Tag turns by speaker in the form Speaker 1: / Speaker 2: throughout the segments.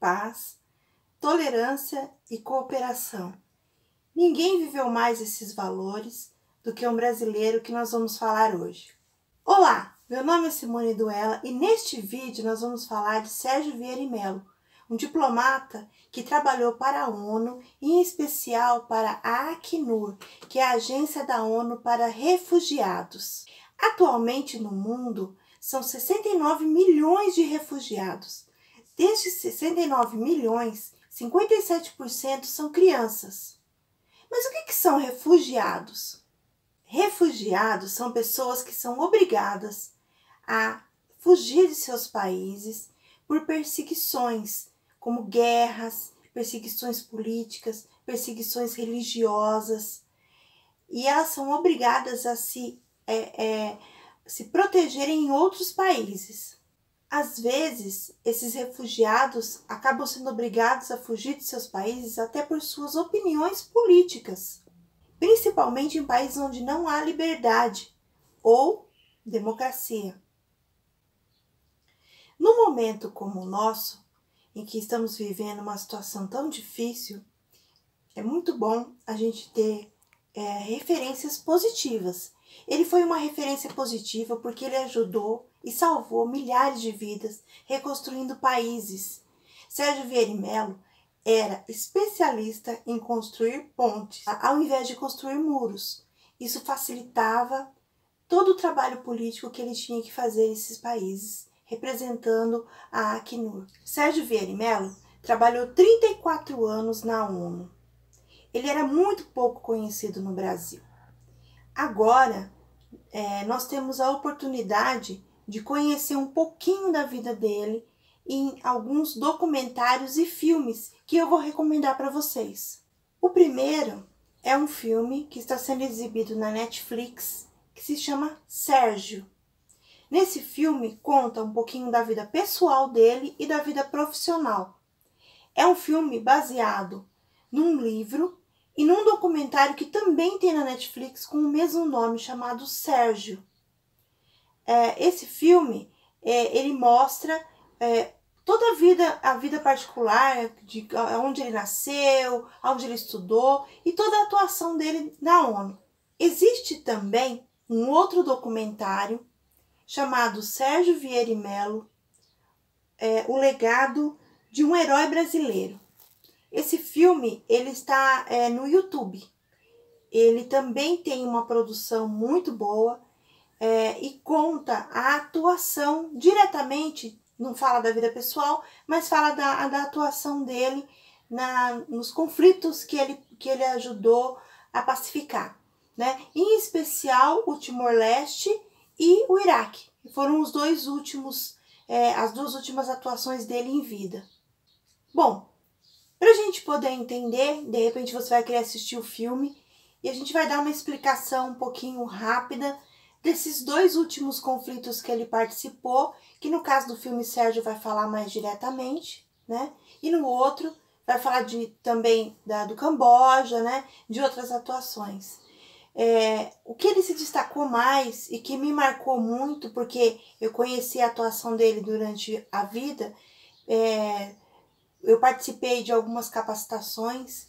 Speaker 1: paz, tolerância e cooperação. Ninguém viveu mais esses valores do que um brasileiro que nós vamos falar hoje. Olá, meu nome é Simone Duella e neste vídeo nós vamos falar de Sérgio Vieira e Mello, um diplomata que trabalhou para a ONU e em especial para a Acnur, que é a agência da ONU para refugiados. Atualmente no mundo são 69 milhões de refugiados. Destes 69 milhões, 57% são crianças. Mas o que são refugiados? Refugiados são pessoas que são obrigadas a fugir de seus países por perseguições, como guerras, perseguições políticas, perseguições religiosas. E elas são obrigadas a se protegerem em outros países. Às vezes, esses refugiados acabam sendo obrigados a fugir de seus países até por suas opiniões políticas, principalmente em países onde não há liberdade ou democracia. No momento como o nosso, em que estamos vivendo uma situação tão difícil, é muito bom a gente ter referências positivas. Ele foi uma referência positiva porque ele ajudou e salvou milhares de vidas, reconstruindo países. Sérgio Vieira e Mello era especialista em construir pontes, ao invés de construir muros. Isso facilitava todo o trabalho político que ele tinha que fazer nesses países, representando a Acnur. Sérgio Vieira e Mello trabalhou 34 anos na ONU. Ele era muito pouco conhecido no Brasil. Agora, nós temos a oportunidade de conhecer um pouquinho da vida dele em alguns documentários e filmes que eu vou recomendar para vocês. O primeiro é um filme que está sendo exibido na Netflix, que se chama Sérgio. Nesse filme conta um pouquinho da vida pessoal dele e da vida profissional. É um filme baseado num livro e num documentário que também tem na Netflix com o mesmo nome, chamado Sérgio. Esse filme, ele mostra toda a vida particular, de onde ele nasceu, onde ele estudou e toda a atuação dele na ONU. Existe também um outro documentário chamado Sérgio Vieira e Mello, o legado de um herói brasileiro. Esse filme ele está no YouTube. Ele também tem uma produção muito boa e conta a atuação diretamente, não fala da vida pessoal, mas fala da atuação dele nos conflitos que ele ajudou a pacificar, né? Em especial o Timor-Leste e o Iraque. Foram os dois últimos, as duas últimas atuações dele em vida. Bom, para a gente poder entender, de repente você vai querer assistir o filme e a gente vai dar uma explicação um pouquinho rápida desses dois últimos conflitos que ele participou, que no caso do filme Sérgio vai falar mais diretamente, né? E no outro vai falar também do Camboja, né? De outras atuações. O que ele se destacou mais e que me marcou muito, porque eu conheci a atuação dele durante a vida, eu participei de algumas capacitações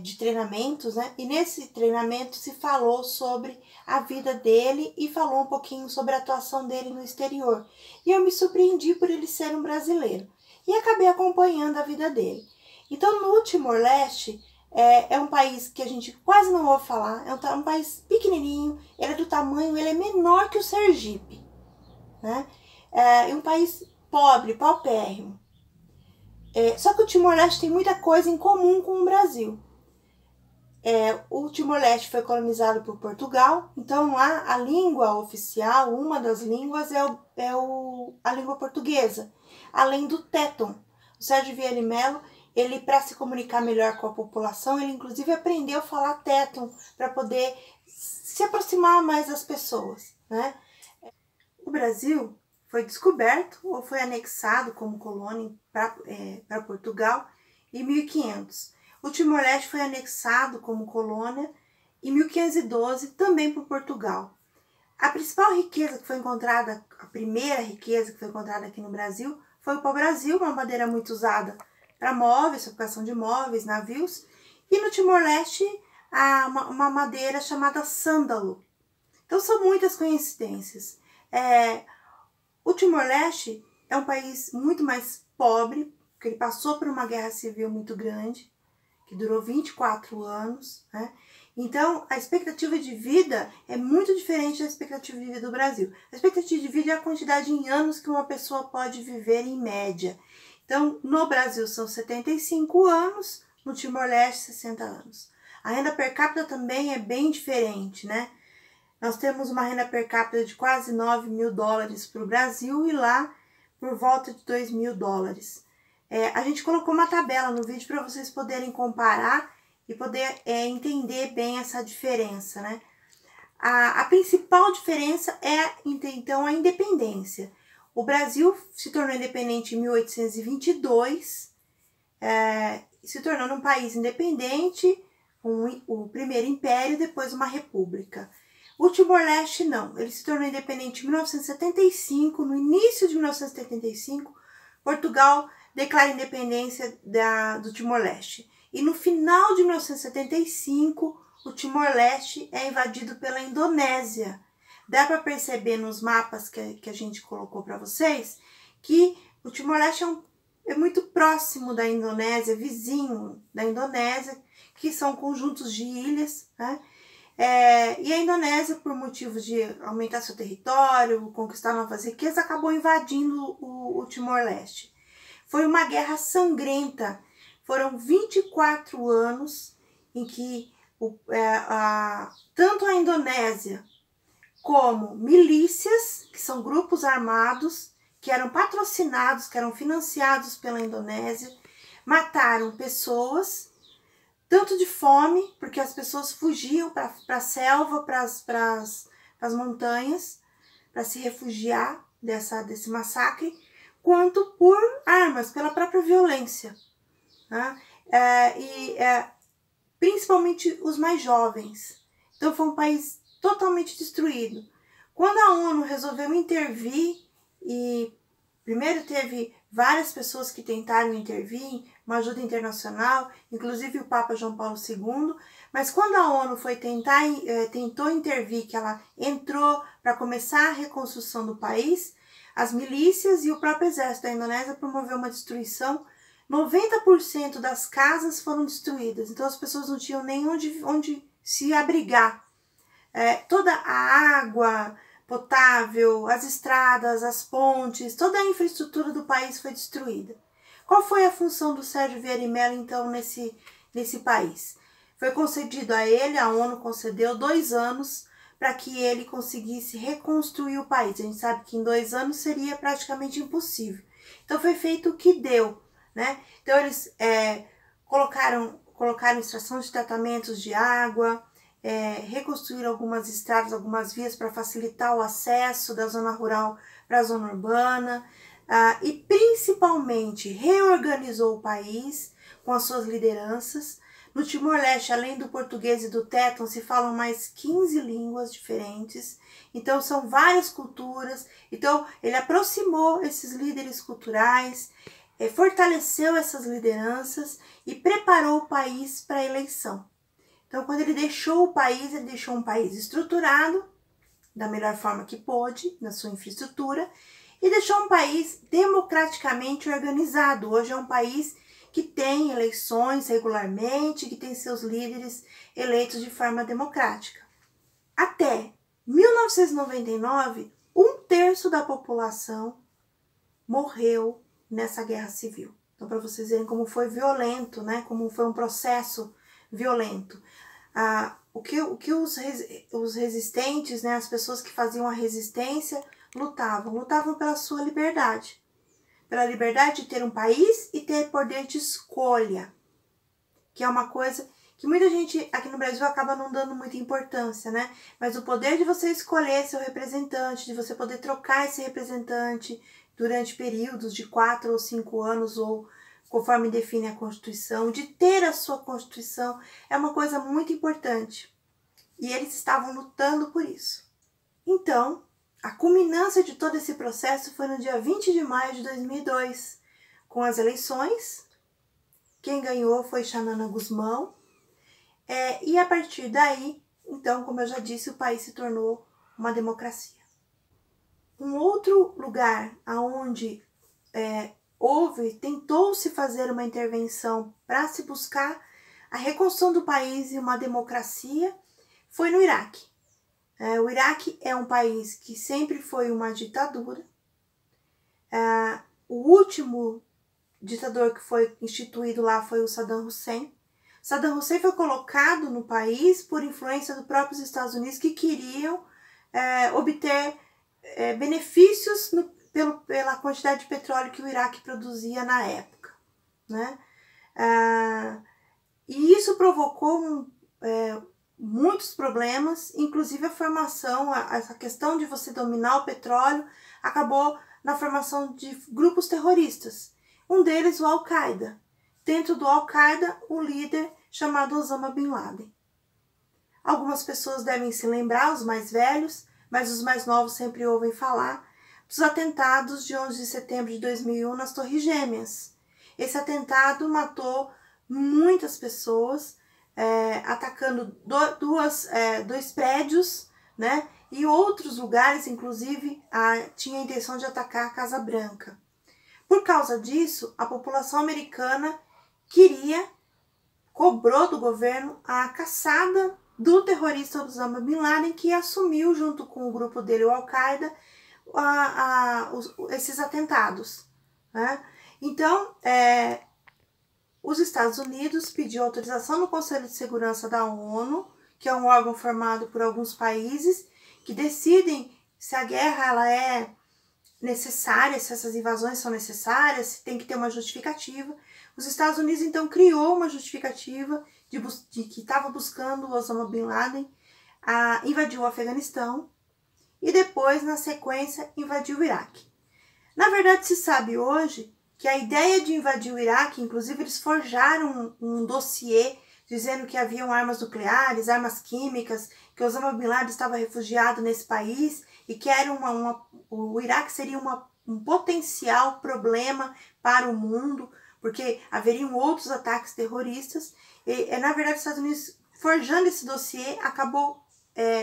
Speaker 1: de treinamentos, né? E nesse treinamento se falou sobre a vida dele e falou um pouquinho sobre a atuação dele no exterior. E eu me surpreendi por ele ser um brasileiro. E acabei acompanhando a vida dele. Então, no Timor-Leste, é um país que a gente quase não ouve falar. É um país pequenininho, ele é menor que o Sergipe, né? É um país pobre, paupérrimo. Só que o Timor-Leste tem muita coisa em comum com o Brasil. O Timor-Leste foi colonizado por Portugal, então lá a língua oficial, uma das línguas a língua portuguesa, além do téton. O Sérgio Vieira e Mello, ele, para se comunicar melhor com a população, ele inclusive aprendeu a falar téton para poder se aproximar mais das pessoas, né? O Brasil foi descoberto ou foi anexado como colônia para Portugal em 1500. O Timor-Leste foi anexado como colônia em 1512 também por Portugal. A principal riqueza que foi encontrada, a primeira riqueza que foi encontrada aqui no Brasil, foi o pau-brasil, uma madeira muito usada para móveis, fabricação de móveis, navios. E no Timor-Leste, uma madeira chamada sândalo. Então, são muitas coincidências. O Timor-Leste é um país muito mais pobre, porque ele passou por uma guerra civil muito grande, que durou 24 anos, né? Então, a expectativa de vida é muito diferente da expectativa de vida do Brasil. A expectativa de vida é a quantidade em anos que uma pessoa pode viver em média. Então, no Brasil são 75 anos, no Timor-Leste 60 anos. A renda per capita também é bem diferente, né? Nós temos uma renda per capita de quase 9 mil dólares para o Brasil e lá por volta de 2 mil dólares. A gente colocou uma tabela no vídeo para vocês poderem comparar e poder entender bem essa diferença, né? A principal diferença é, então, a independência. O Brasil se tornou independente em 1822, se tornando um país independente, o primeiro império e depois uma república. O Timor-Leste não, ele se tornou independente em 1975, no início de 1975, Portugal declara a independência do Timor-Leste. E no final de 1975, o Timor-Leste é invadido pela Indonésia. Dá para perceber nos mapas que a gente colocou para vocês que o Timor-Leste é muito próximo da Indonésia, vizinho da Indonésia, que são conjuntos de ilhas, né? E a Indonésia, por motivos de aumentar seu território, conquistar novas riquezas, acabou invadindo o Timor-Leste. Foi uma guerra sangrenta. Foram 24 anos em que tanto a Indonésia como milícias, que são grupos armados, que eram patrocinados, que eram financiados pela Indonésia, mataram pessoas, tanto de fome, porque as pessoas fugiam para a selva, para as montanhas, para se refugiar desse massacre, quanto por armas, pela própria violência. Né? Principalmente os mais jovens. Então foi um país totalmente destruído. Quando a ONU resolveu intervir, e primeiro teve várias pessoas que tentaram intervir, uma ajuda internacional, inclusive o Papa João Paulo II, mas quando a ONU tentou intervir, que ela entrou para começar a reconstrução do país, as milícias e o próprio exército da Indonésia promoveu uma destruição. 90% das casas foram destruídas, então as pessoas não tinham nem onde se abrigar. Toda a água potável, as estradas, as pontes, toda a infraestrutura do país foi destruída. Qual foi a função do Sérgio Vieira e Mello, então, nesse país? Foi concedido a ele, a ONU concedeu 2 anos para que ele conseguisse reconstruir o país. A gente sabe que em 2 anos seria praticamente impossível. Então foi feito o que deu, né? Então eles colocaram extração de tratamentos de água, reconstruíram algumas estradas, algumas vias para facilitar o acesso da zona rural para a zona urbana, e principalmente reorganizou o país com as suas lideranças. No Timor-Leste, além do português e do téton, se falam mais 15 línguas diferentes, então são várias culturas. Então ele aproximou esses líderes culturais, fortaleceu essas lideranças e preparou o país para a eleição. Então, quando ele deixou o país, ele deixou um país estruturado, da melhor forma que pôde, na sua infraestrutura, e deixou um país democraticamente organizado. Hoje é um país que tem eleições regularmente, que tem seus líderes eleitos de forma democrática. Até 1999, 1/3 da população morreu nessa guerra civil. Então, para vocês verem como foi violento, né? Como foi um processo violento. O que os resistentes, né, as pessoas que faziam a resistência, lutavam pela sua liberdade. Pela liberdade de ter um país e ter poder de escolha. Que é uma coisa que muita gente aqui no Brasil acaba não dando muita importância, né? Mas o poder de você escolher seu representante, de você poder trocar esse representante durante períodos de 4 ou 5 anos, ou conforme define a Constituição, de ter a sua Constituição, é uma coisa muito importante. E eles estavam lutando por isso. Então, A culminância de todo esse processo foi no dia 20 de maio de 2002, com as eleições. Quem ganhou foi Xanana Gusmão. E a partir daí, então, como eu já disse, o país se tornou uma democracia. Um outro lugar onde tentou-se fazer uma intervenção para se buscar a reconstrução do país e uma democracia foi no Iraque. O Iraque é um país que sempre foi uma ditadura. O último ditador que foi instituído lá foi o Saddam Hussein. Saddam Hussein foi colocado no país por influência dos próprios Estados Unidos, que queriam obter benefícios pela quantidade de petróleo que o Iraque produzia na época, né? E isso provocou muitos problemas, inclusive a formação, essa questão de você dominar o petróleo acabou na formação de grupos terroristas. Um deles, o Al-Qaeda. Dentro do Al-Qaeda, o líder chamado Osama Bin Laden. Algumas pessoas devem se lembrar, os mais velhos, mas os mais novos sempre ouvem falar, dos atentados de 11 de setembro de 2001 nas Torres Gêmeas. Esse atentado matou muitas pessoas, atacando dois prédios, né? E outros lugares, inclusive, tinha a intenção de atacar a Casa Branca. Por causa disso, a população americana cobrou do governo a caçada do terrorista Osama Bin Laden, que assumiu, junto com o grupo dele, o Al-Qaeda, esses atentados, né? Então, os Estados Unidos pediu autorização no Conselho de Segurança da ONU, que é um órgão formado por alguns países que decidem se a guerra ela é necessária, se essas invasões são necessárias, se tem que ter uma justificativa. Os Estados Unidos, então, criou uma justificativa de que estava buscando o Osama Bin Laden, invadiu o Afeganistão e depois, na sequência, invadiu o Iraque. Na verdade, se sabe hoje que a ideia de invadir o Iraque, inclusive eles forjaram um dossiê dizendo que haviam armas nucleares, armas químicas, que Osama Bin Laden estava refugiado nesse país e que era o Iraque seria um potencial problema para o mundo, porque haveriam outros ataques terroristas. Na verdade, os Estados Unidos, forjando esse dossiê, acabou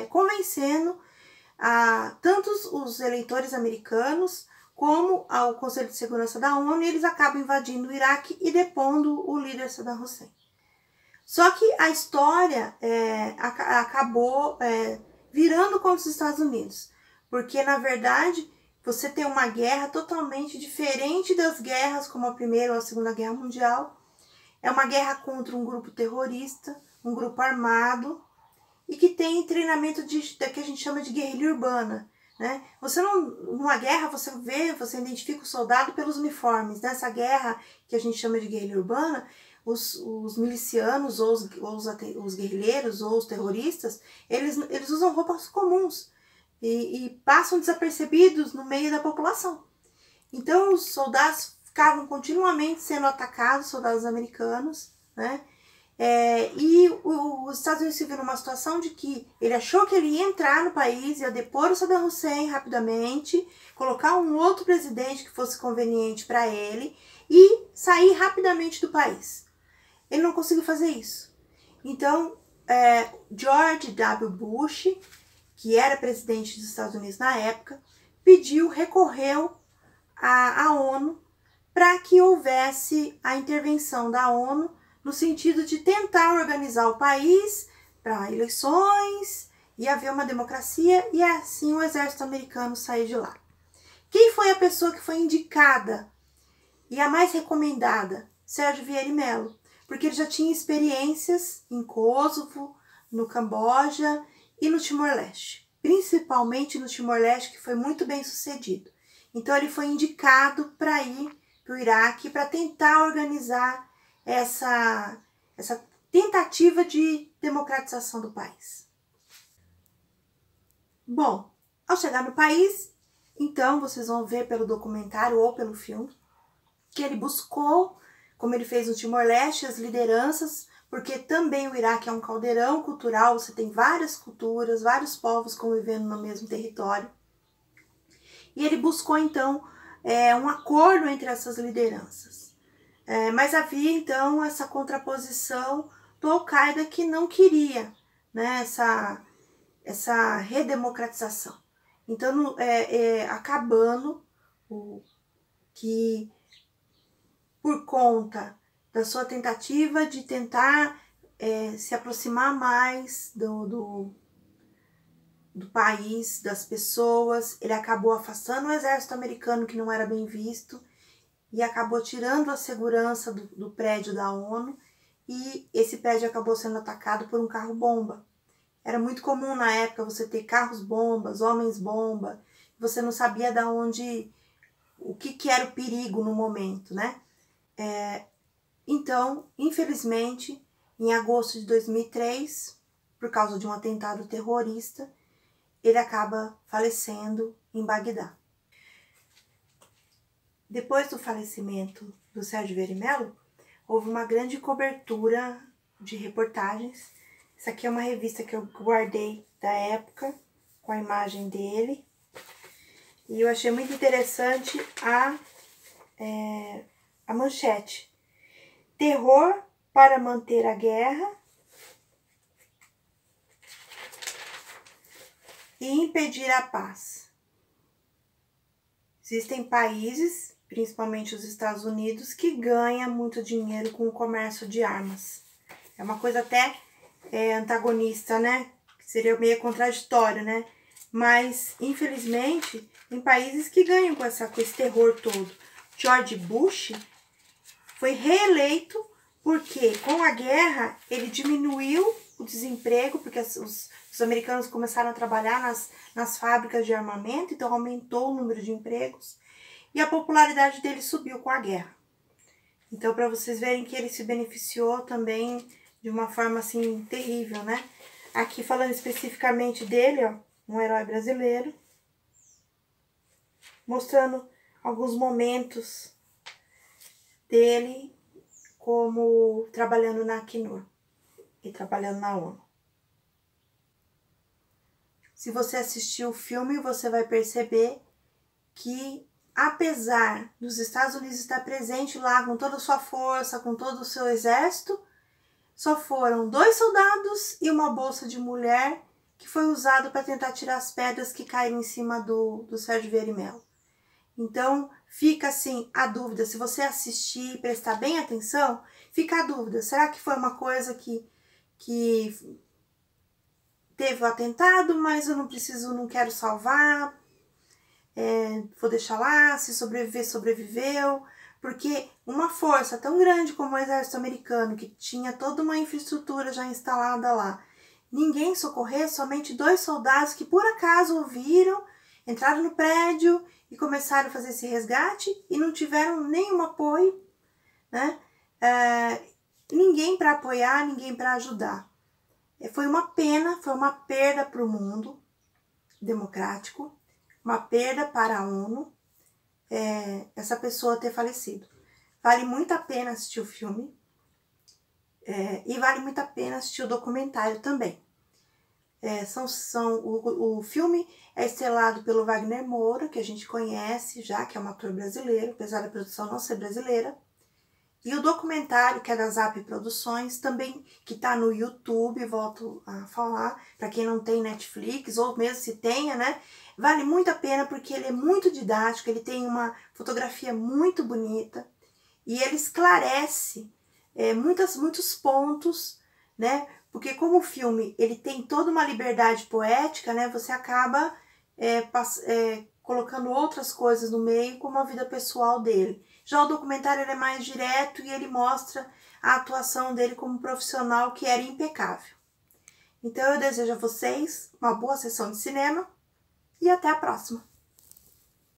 Speaker 1: convencendo tanto os eleitores americanos como ao Conselho de Segurança da ONU, e eles acabam invadindo o Iraque e depondo o líder Saddam Hussein. Só que a história acabou virando contra os Estados Unidos, porque, na verdade, você tem uma guerra totalmente diferente das guerras como a Primeira ou a Segunda Guerra Mundial. É uma guerra contra um grupo terrorista, um grupo armado, e que tem treinamento que a gente chama de guerrilha urbana, né? Numa guerra você identifica o soldado pelos uniformes. Nessa guerra que a gente chama de guerrilha urbana, os milicianos ou os guerrilheiros ou os terroristas, eles usam roupas comuns e passam desapercebidos no meio da população. Então os soldados ficavam continuamente sendo atacados, soldados americanos, né? E os Estados Unidos se viram numa situação de que ele achou que ele ia entrar no país, ia depor o Saddam Hussein rapidamente, colocar um outro presidente que fosse conveniente para ele e sair rapidamente do país. Ele não conseguiu fazer isso. Então, George W. Bush, que era presidente dos Estados Unidos na época, recorreu à ONU para que houvesse a intervenção da ONU no sentido de tentar organizar o país para eleições e haver uma democracia e assim o exército americano sair de lá. Quem foi a pessoa que foi indicada e a mais recomendada? Sérgio Vieira e Mello, porque ele já tinha experiências em Kosovo, no Camboja e no Timor-Leste, principalmente no Timor-Leste, que foi muito bem sucedido. Então ele foi indicado para ir para o Iraque para tentar organizar essa tentativa de democratização do país. Bom, ao chegar no país, então vocês vão ver pelo documentário ou pelo filme que ele buscou, como ele fez no Timor-Leste, as lideranças, porque também o Iraque é um caldeirão cultural, você tem várias culturas, vários povos convivendo no mesmo território. e ele buscou então um acordo entre essas lideranças. Mas havia então essa contraposição do Al-Qaeda que não queria, né, essa redemocratização. Então, acabando que por conta da sua tentativa de tentar se aproximar mais do país, das pessoas, ele acabou afastando o exército americano, que não era bem visto, e acabou tirando a segurança do prédio da ONU, e esse prédio acabou sendo atacado por um carro-bomba. Era muito comum na época você ter carros-bombas, homens-bomba, você não sabia de onde, o que era o perigo no momento, né? Então, infelizmente, em agosto de 2003, por causa de um atentado terrorista, ele acaba falecendo em Bagdá. Depois do falecimento do Sérgio Vieira e Mello, houve uma grande cobertura de reportagens. Essa aqui é uma revista que eu guardei da época, com a imagem dele. E eu achei muito interessante a manchete. Terror para manter a guerra e impedir a paz. Existem países, principalmente os Estados Unidos, que ganham muito dinheiro com o comércio de armas. É uma coisa até antagonista, né? Seria meio contraditório, né? Mas, infelizmente, tem países que ganham com esse terror todo. George Bush foi reeleito porque, com a guerra, ele diminuiu o desemprego, porque os americanos começaram a trabalhar nas fábricas de armamento, então aumentou o número de empregos, e a popularidade dele subiu com a guerra. Então, para vocês verem que ele se beneficiou também de uma forma, assim, terrível, né? Aqui, falando especificamente dele, ó, um herói brasileiro, mostrando alguns momentos dele como trabalhando na Acnur e trabalhando na ONU. Se você assistir o filme, você vai perceber que, apesar dos Estados Unidos estar presente lá com toda a sua força, com todo o seu exército, só foram 2 soldados e uma bolsa de mulher que foi usado para tentar tirar as pedras que caíram em cima do Sérgio Vieira e Mello. Então, fica assim a dúvida, se você assistir e prestar bem atenção, fica a dúvida, será que foi uma coisa que teve o atentado, mas eu não quero salvar, vou deixar lá, se sobreviver, sobreviveu, porque uma força tão grande como o exército americano, que tinha toda uma infraestrutura já instalada lá, ninguém socorrer, somente 2 soldados que por acaso ouviram, entraram no prédio e começaram a fazer esse resgate e não tiveram nenhum apoio, né? Ninguém para apoiar, ninguém para ajudar. Foi uma pena, foi uma perda para o mundo democrático, uma perda para a ONU, essa pessoa ter falecido. Vale muito a pena assistir o filme e vale muito a pena assistir o documentário também. O filme é estrelado pelo Wagner Moura, que a gente conhece já, que é um ator brasileiro, apesar da produção não ser brasileira. E o documentário, que é da Zap Produções, também, que está no YouTube, volto a falar, para quem não tem Netflix, ou mesmo se tenha, né? Vale muito a pena porque ele é muito didático, ele tem uma fotografia muito bonita e ele esclarece muitos pontos, né? Porque como o filme ele tem toda uma liberdade poética, né? Você acaba colocando outras coisas no meio, como a vida pessoal dele. Já o documentário ele é mais direto e ele mostra a atuação dele como profissional, que era impecável. Então eu desejo a vocês uma boa sessão de cinema e até a próxima!